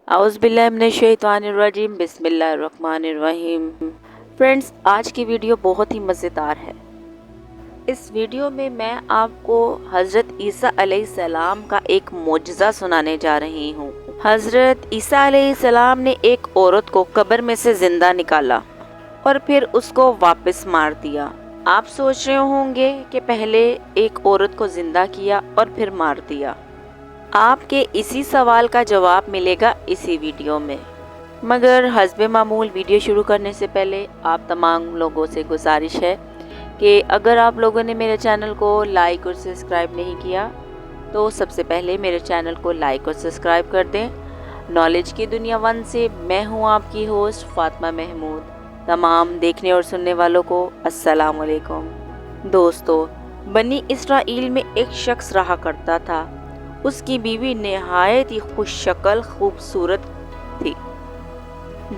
اعوذ باللہ من الشیطان الرجیم بسم اللہ الرحمن الرحیم۔ فرینڈز، آج کی ویڈیو بہت ہی مزیدار ہے۔ اس ویڈیو میں آپ کو حضرت عیسیٰ علیہ السلام کا ایک معجزہ سنانے جا رہی ہوں۔ حضرت عیسیٰ علیہ السلام نے ایک عورت کو قبر میں سے زندہ نکالا اور پھر اس کو واپس مار دیا۔ آپ سوچ رہے ہوں گے کہ پہلے ایک عورت کو زندہ کیا اور پھر مار دیا۔ آپ کے اسی سوال کا جواب ملے گا اسی ویڈیو میں، مگر حسب معمول ویڈیو شروع کرنے سے پہلے آپ تمام لوگوں سے گزارش ہے کہ اگر آپ لوگوں نے میرے چینل کو لائک اور سبسکرائب نہیں کیا تو سب سے پہلے میرے چینل کو لائک اور سبسکرائب کر دیں۔ نالج کی دنیا 1 سے میں ہوں آپ کی ہوسٹ فاطمہ محمود۔ تمام دیکھنے اور سننے والوں کو السلام علیکم۔ دوستو، بنی اسرائیل میں ایک شخص رہا کرتا تھا۔ اس کی بیوی نہایت ہی خوش شکل خوبصورت تھی،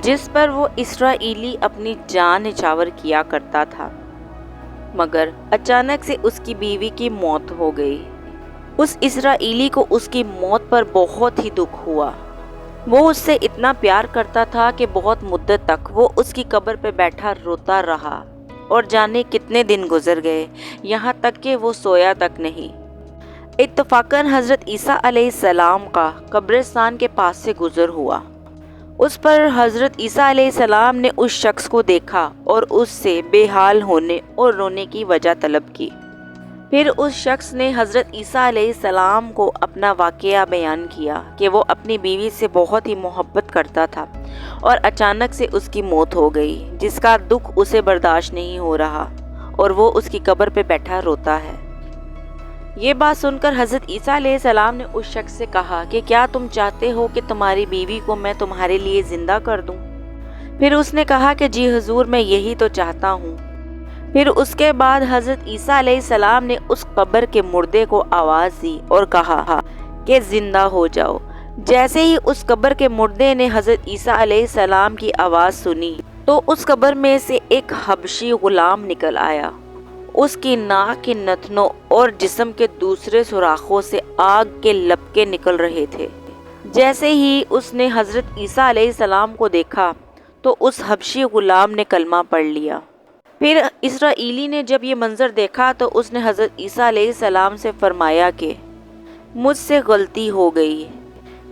جس پر وہ اسرائیلی اپنی جان نچھاور کیا کرتا تھا، مگر اچانک سے اس کی بیوی کی موت ہو گئی۔ اس اسرائیلی کو اس کی موت پر بہت ہی دکھ ہوا۔ وہ اس سے اتنا پیار کرتا تھا کہ بہت مدت تک وہ اس کی قبر پہ بیٹھا روتا رہا اور جانے کتنے دن گزر گئے، یہاں تک کہ وہ سویا تک نہیں۔ اتفاقاً حضرت عیسیٰ علیہ السلام کا قبرستان کے پاس سے گزر ہوا۔ اس پر حضرت عیسیٰ علیہ السلام نے اس شخص کو دیکھا اور اس سے بے حال ہونے اور رونے کی وجہ طلب کی۔ پھر اس شخص نے حضرت عیسیٰ علیہ السلام کو اپنا واقعہ بیان کیا کہ وہ اپنی بیوی سے بہت ہی محبت کرتا تھا اور اچانک سے اس کی موت ہو گئی، جس کا دکھ اسے برداشت نہیں ہو رہا اور وہ اس کی قبر پہ بیٹھا روتا ہے۔ یہ بات سن کر حضرت عیسیٰ علیہ السلام نے اس شخص سے کہا کہ کیا تم چاہتے ہو کہ تمہاری بیوی کو میں تمہارے لیے زندہ کر دوں؟ پھر اس نے کہا کہ جی حضور، میں یہی تو چاہتا ہوں۔ پھر اس کے بعد حضرت عیسیٰ علیہ السلام نے اس قبر کے مردے کو آواز دی اور کہا کہ زندہ ہو جاؤ۔ جیسے ہی اس قبر کے مردے نے حضرت عیسیٰ علیہ السلام کی آواز سنی تو اس قبر میں سے ایک حبشی غلام نکل آیا۔ اس کی ناک کے نتنوں اور جسم کے دوسرے سوراخوں سے آگ کے لپکے نکل رہے تھے۔ جیسے ہی اس نے حضرت عیسیٰ علیہ السلام کو دیکھا تو اس حبشی غلام نے کلمہ پڑھ لیا۔ پھر اسرائیلی نے جب یہ منظر دیکھا تو اس نے حضرت عیسیٰ علیہ السلام سے فرمایا کہ مجھ سے غلطی ہو گئی،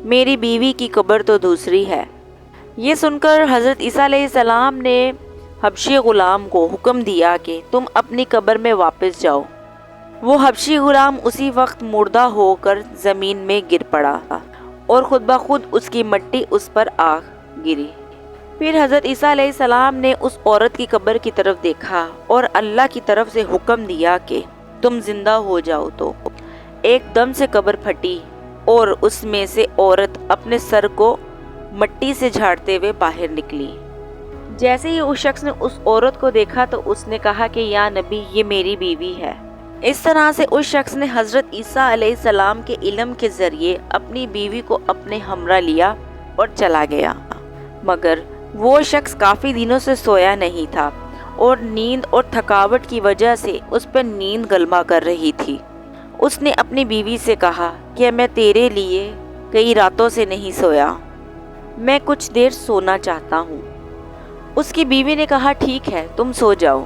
میری بیوی کی قبر تو دوسری ہے۔ یہ سن کر حضرت عیسیٰ علیہ السلام نے حبشی غلام کو حکم دیا کہ تم اپنی قبر میں واپس جاؤ۔ وہ حبشی غلام اسی وقت مردہ ہو کر زمین میں گر پڑا اور خود بخود اس کی مٹی اس پر آ گری۔ پھر حضرت عیسیٰ علیہ السلام نے اس عورت کی قبر کی طرف دیکھا اور اللہ کی طرف سے حکم دیا کہ تم زندہ ہو جاؤ، تو ایک دم سے قبر پھٹی اور اس میں سے عورت اپنے سر کو مٹی سے جھاڑتے ہوئے باہر نکلی۔ جیسے ہی اس شخص نے اس عورت کو دیکھا تو اس نے کہا کہ یا نبی، یہ میری بیوی ہے۔ اس طرح سے اس شخص نے حضرت عیسیٰ علیہ السلام کے علم کے ذریعے اپنی بیوی کو اپنے ہمراہ لیا اور چلا گیا، مگر وہ شخص کافی دنوں سے سویا نہیں تھا اور نیند اور تھکاوٹ کی وجہ سے اس پر نیند غلبہ کر رہی تھی۔ اس نے اپنی بیوی سے کہا کہ میں تیرے لیے کئی راتوں سے نہیں سویا، میں کچھ دیر سونا چاہتا ہوں۔ اس کی بیوی نے کہا ٹھیک ہے، تم سو جاؤ۔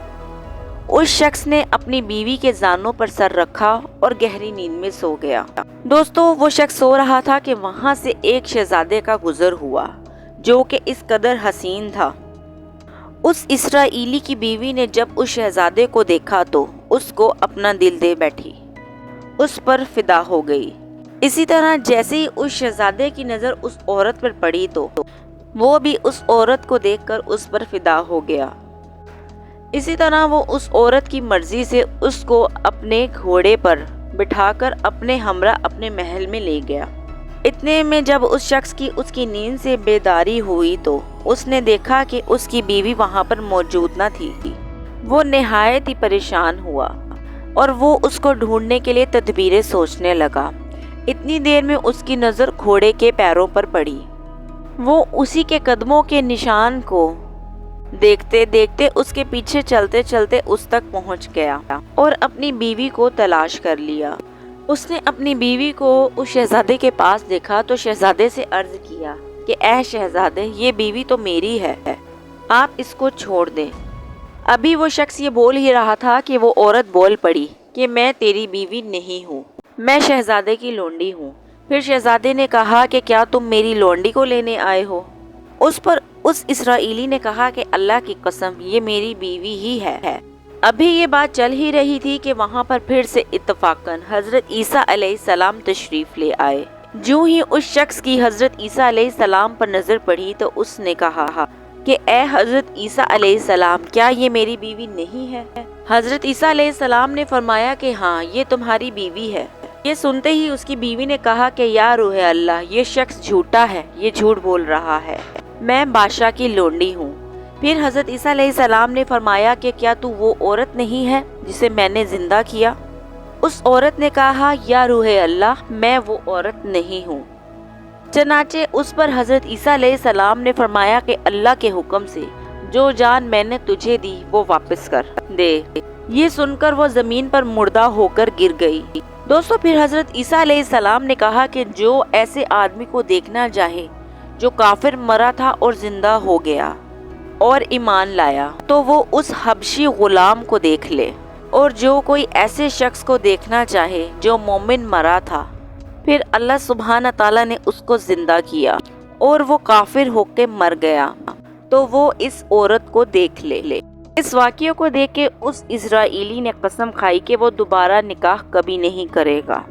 اس شخص نے اپنی بیوی کے زانوں پر سر رکھا اور گہری نیند میں سو گیا۔ دوستو، وہ شخص سو رہا تھا کہ وہاں سے ایک شہزادے کا گزر ہوا جو کہ اس قدر حسین تھا۔ اس اسرائیلی کی بیوی نے جب اس شہزادے کو دیکھا تو اس کو اپنا دل دے بیٹھی، اس پر فدا ہو گئی۔ اسی طرح جیسے ہی اس شہزادے کی نظر اس عورت پر پڑی تو وہ بھی اس عورت کو دیکھ کر اس پر فدا ہو گیا۔ اسی طرح وہ اس عورت کی مرضی سے اس کو اپنے گھوڑے پر بٹھا کر اپنے ہمراہ اپنے محل میں لے گیا۔ اتنے میں جب اس شخص کی اس کی نیند سے بیداری ہوئی تو اس نے دیکھا کہ اس کی بیوی وہاں پر موجود نہ تھی۔ وہ نہایت ہی پریشان ہوا اور وہ اس کو ڈھونڈنے کے لیے تدبیریں سوچنے لگا۔ اتنی دیر میں اس کی نظر گھوڑے کے پیروں پر پڑی۔ وہ اسی کے قدموں کے نشان کو دیکھتے دیکھتے اس کے پیچھے چلتے چلتے اس تک پہنچ گیا اور اپنی بیوی کو تلاش کر لیا۔ اس نے اپنی بیوی کو اس شہزادے کے پاس دیکھا تو شہزادے سے عرض کیا کہ اے شہزادے یہ بیوی تو میری ہے، آپ اس کو چھوڑ دیں۔ ابھی وہ شخص یہ بول ہی رہا تھا کہ وہ عورت بول پڑی کہ میں تیری بیوی نہیں ہوں، میں شہزادے کی لونڈی ہوں۔ پھر شہزادے نے کہا کہ کیا تم میری لونڈی کو لینے آئے ہو؟ اس پر اس اسرائیلی نے کہا کہ اللہ کی قسم یہ میری بیوی ہی ہے۔ ابھی یہ بات چل ہی رہی تھی کہ وہاں پر پھر سے اتفاقاً حضرت عیسیٰ علیہ السلام تشریف لے آئے۔ جو ہی اس شخص کی حضرت عیسیٰ علیہ السلام پر نظر پڑی تو اس نے کہا کہ اے حضرت عیسیٰ علیہ السلام کیا یہ میری بیوی نہیں ہے؟ حضرت عیسیٰ علیہ السلام نے فرمایا کہ ہاں یہ تمہاری بیوی ہے۔ یہ سنتے ہی اس کی بیوی نے کہا کہ یا روح اللہ یہ شخص جھوٹا ہے، یہ جھوٹ بول رہا ہے، میں بادشاہ کی لونڈی ہوں۔ پھر حضرت عیسیٰ علیہ السلام نے فرمایا کہ کیا تو وہ عورت نہیں ہے جسے میں نے زندہ کیا؟ اس عورت نے کہا یا روح اللہ میں وہ عورت نہیں ہوں۔ چنانچہ اس پر حضرت عیسیٰ علیہ السلام نے فرمایا کہ اللہ کے حکم سے جو جان میں نے تجھے دی وہ واپس کر دے۔ یہ سن کر وہ زمین پر مردہ ہو کر گر گئی۔ دوستو پھر حضرت عیسیٰ علیہ السلام نے کہا کہ جو ایسے آدمی کو دیکھنا چاہے جو کافر مرا تھا اور زندہ ہو گیا اور ایمان لایا تو وہ اس حبشی غلام کو دیکھ لے، اور جو کوئی ایسے شخص کو دیکھنا چاہے جو مومن مرا تھا پھر اللہ سبحانہ تعالیٰ نے اس کو زندہ کیا اور وہ کافر ہو کے مر گیا تو وہ اس عورت کو دیکھ لے۔ اس واقعے کو دیکھ کے اس اسرائیلی نے قسم کھائی کہ وہ دوبارہ نکاح کبھی نہیں کرے گا،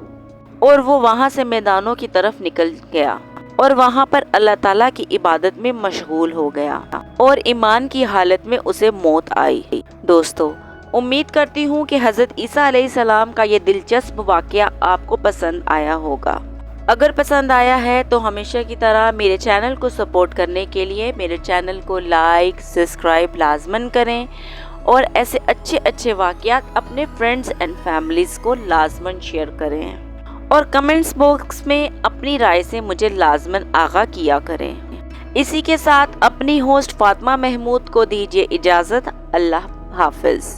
اور وہ وہاں سے میدانوں کی طرف نکل گیا اور وہاں پر اللہ تعالیٰ کی عبادت میں مشغول ہو گیا اور ایمان کی حالت میں اسے موت آئی۔ دوستو امید کرتی ہوں کہ حضرت عیسیٰ علیہ السلام کا یہ دلچسپ واقعہ آپ کو پسند آیا ہوگا۔ اگر پسند آیا ہے تو ہمیشہ کی طرح میرے چینل کو سپورٹ کرنے کے لیے میرے چینل کو لائک سبسکرائب لازماً کریں، اور ایسے اچھے اچھے واقعات اپنے فرینڈز اینڈ فیملیز کو لازماً شیئر کریں، اور کمنٹس باکس میں اپنی رائے سے مجھے لازماً آگاہ کیا کریں۔ اسی کے ساتھ اپنی ہوسٹ فاطمہ محمود کو دیجیے اجازت۔ اللہ حافظ۔